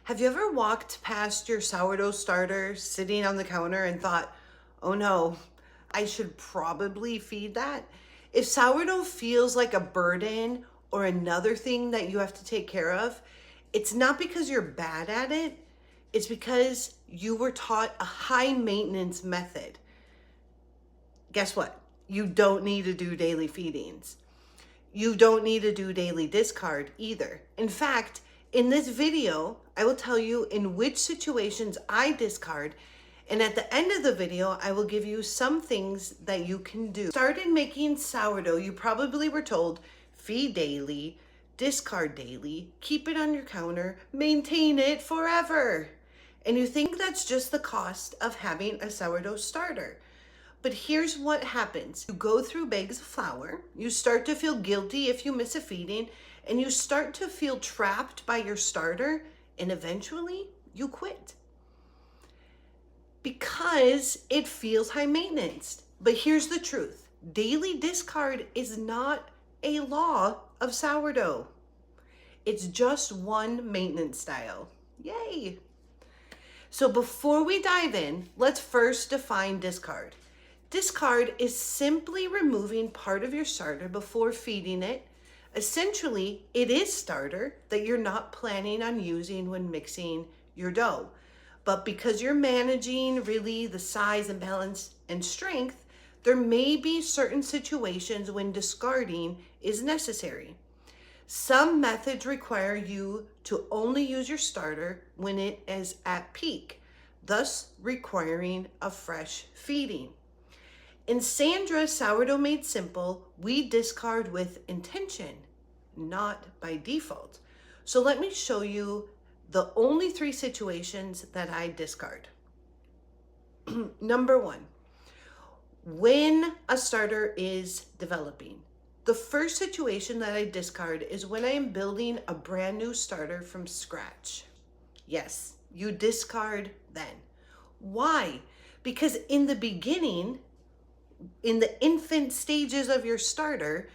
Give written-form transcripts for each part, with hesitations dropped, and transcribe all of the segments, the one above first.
Have you ever walked past your sourdough starter sitting on the counter and thought, oh no, I should probably feed that? If sourdough feels like a burden or another thing that you have to take care of, it's not because you're bad at it, it's because you were taught a high maintenance method. Guess what? You don't need to do daily feedings. You don't need to do daily discard either. In fact, in this video, I will tell you in which situations I discard, and at the end of the video, I will give you some things that you can do. Started making sourdough, you probably were told, feed daily, discard daily, keep it on your counter, maintain it forever. And you think that's just the cost of having a sourdough starter. But here's what happens. You go through bags of flour, you start to feel guilty if you miss a feeding, and you start to feel trapped by your starter, and eventually you quit. Because it feels high maintenance. But here's the truth. Daily discard is not a law of sourdough. It's just one maintenance style. Yay! So before we dive in, let's first define discard. Discard is simply removing part of your starter before feeding it. Essentially, it is starter that you're not planning on using when mixing your dough. But because you're managing really the size and balance and strength, there may be certain situations when discarding is necessary. Some methods require you to only use your starter when it is at peak, thus requiring a fresh feeding. In Sandra's Sourdough Made Simple, we discard with intention, not by default. So let me show you the only 3 situations that I discard. Number 1, when a starter is developing. The first situation that I discard is when I am building a brand new starter from scratch. Yes, you discard then. Why? Because in the beginning, in the infant stages of your starter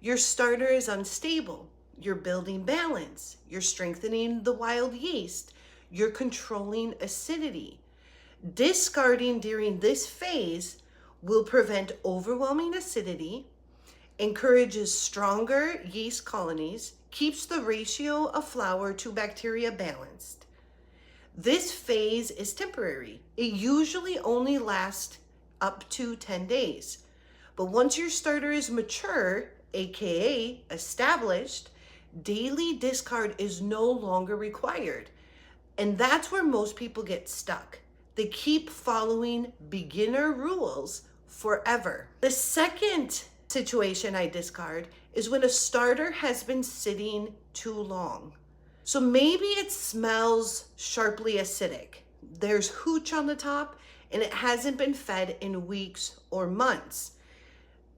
is unstable. You're building balance. You're strengthening the wild yeast. You're controlling acidity. Discarding during this phase will prevent overwhelming acidity, encourages stronger yeast colonies, keeps the ratio of flour to bacteria balanced. This phase is temporary. It usually only lasts up to 10 days. But once your starter is mature, aka established, daily discard is no longer required. And that's where most people get stuck. They keep following beginner rules forever. The second situation I discard is when a starter has been sitting too long. So maybe it smells sharply acidic. There's hooch on the top, and it hasn't been fed in weeks or months.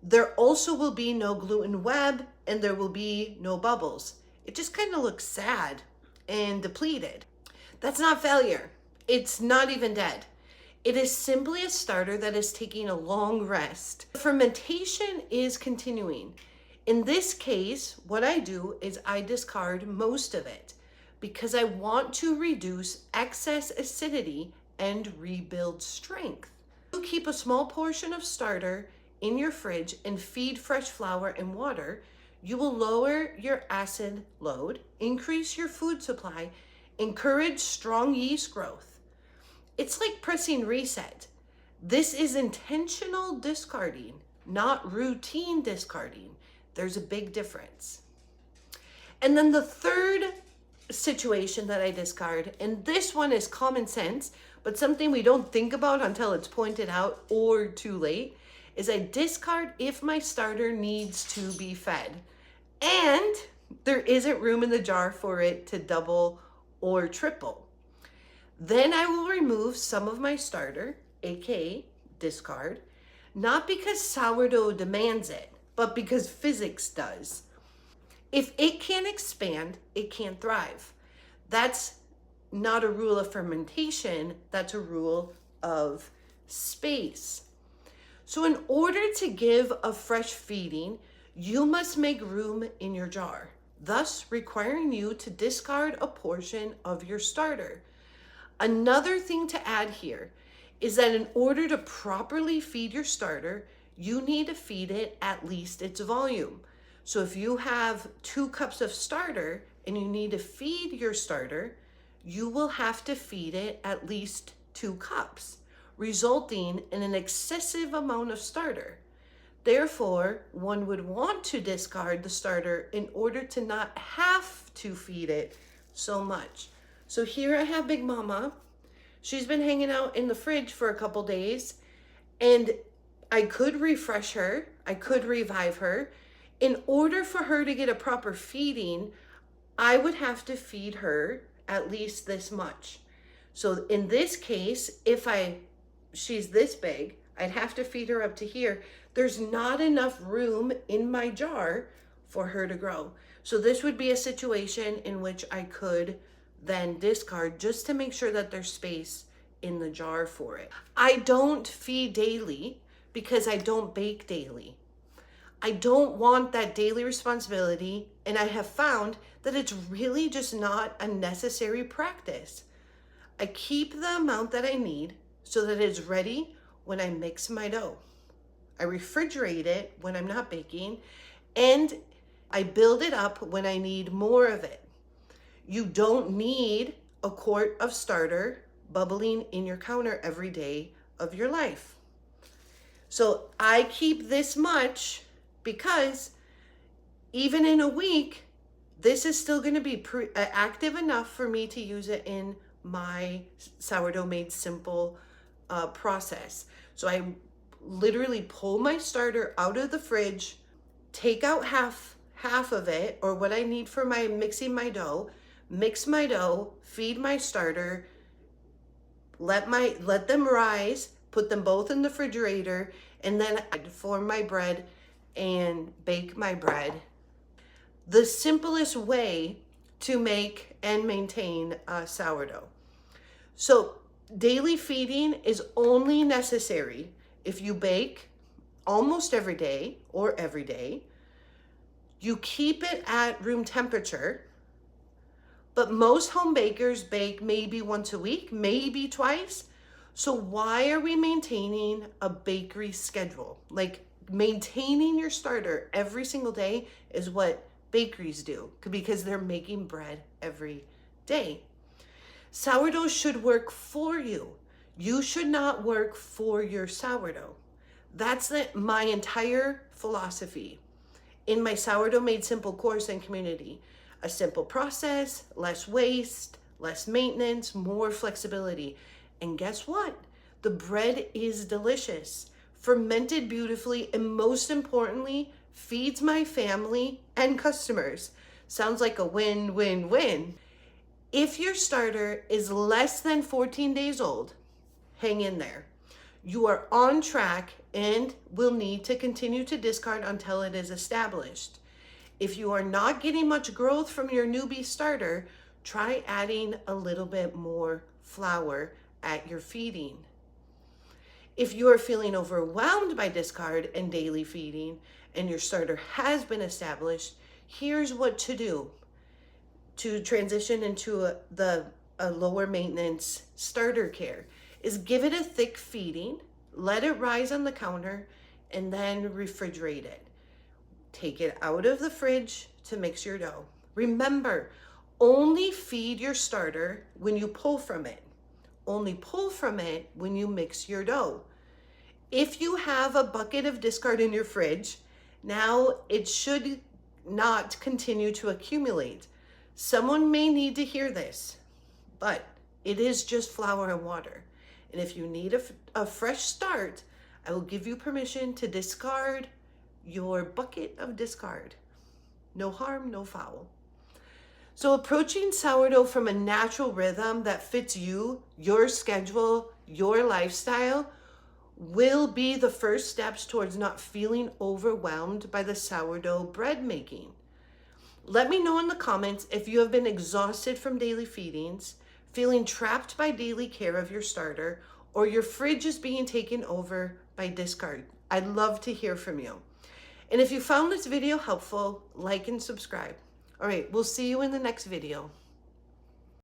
There also will be no gluten web, and there will be no bubbles. It just kind of looks sad and depleted. That's not failure. It's not even dead. It is simply a starter that is taking a long rest. Fermentation is continuing. In this case, what I do is I discard most of it because I want to reduce excess acidity and rebuild strength. You keep a small portion of starter in your fridge and feed fresh flour and water, you will lower your acid load, increase your food supply, encourage strong yeast growth. It's like pressing reset. This is intentional discarding, not routine discarding. There's a big difference. And then the third situation that I discard, and this one is common sense, but something we don't think about until it's pointed out or too late, is I discard if my starter needs to be fed and there isn't room in the jar for it to double or triple. Then I will remove some of my starter, aka discard, not because sourdough demands it, but because physics does. If it can't expand, it can't thrive. That's not a rule of fermentation, that's a rule of space. So in order to give a fresh feeding, you must make room in your jar. thus requiring you to discard a portion of your starter. Another thing to add here is that in order to properly feed your starter, you need to feed it at least its volume. So if you have 2 cups of starter and you need to feed your starter, you will have to feed it at least 2 cups, resulting in an excessive amount of starter. Therefore, one would want to discard the starter in order to not have to feed it so much. So here I have Big Mama. She's been hanging out in the fridge for a couple days, and I could refresh her, I could revive her. In order for her to get a proper feeding, I would have to feed her at least this much. So in this case, if she's this big, I'd have to feed her up to here. There's not enough room in my jar for her to grow. So this would be a situation in which I could then discard just to make sure that there's space in the jar for it. I don't feed daily because I don't bake daily. I don't want that daily responsibility, and I have found that it's really just not a necessary practice. I keep the amount that I need so that it's ready when I mix my dough. I refrigerate it when I'm not baking, and I build it up when I need more of it. You don't need a quart of starter bubbling in your counter every day of your life. So I keep this much because even in a week, this is still going to be active enough for me to use it in my sourdough made simple process. So I literally pull my starter out of the fridge, take out half of it, or what I need for my mixing my dough, mix my dough, feed my starter, let them rise, put them both in the refrigerator, and then I'd form my bread and bake my bread. The simplest way to make and maintain a sourdough. So daily feeding is only necessary if you bake almost every day or every day. You keep it at room temperature, but most home bakers bake maybe once a week, maybe twice. So why are we maintaining a bakery schedule? Like, maintaining your starter every single day is what bakeries do because they're making bread every day. Sourdough should work for you. You should not work for your sourdough. That's my entire philosophy in my Sourdough Made Simple course and community. A simple process, less waste, less maintenance, more flexibility. And guess what? The bread is delicious, fermented beautifully, and most importantly, feeds my family and customers. Sounds like a win-win-win. If your starter is less than 14 days old, hang in there. You are on track and will need to continue to discard until it is established. If you are not getting much growth from your newbie starter, try adding a little bit more flour at your feeding. If you are feeling overwhelmed by discard and daily feeding and your starter has been established, here's what to do to transition into a lower maintenance starter care is give it a thick feeding, let it rise on the counter, and then refrigerate it. Take it out of the fridge to mix your dough. Remember, only feed your starter when you pull from it. Only pull from it when you mix your dough. If you have a bucket of discard in your fridge, now it should not continue to accumulate. Someone may need to hear this, but it is just flour and water. And if you need a fresh start, I will give you permission to discard your bucket of discard. No harm, no foul. So approaching sourdough from a natural rhythm that fits you, your schedule, your lifestyle will be the first steps towards not feeling overwhelmed by the sourdough bread making. Let me know in the comments if you have been exhausted from daily feedings, feeling trapped by daily care of your starter, or your fridge is being taken over by discard. I'd love to hear from you. And if you found this video helpful, like and subscribe. All right, we'll see you in the next video.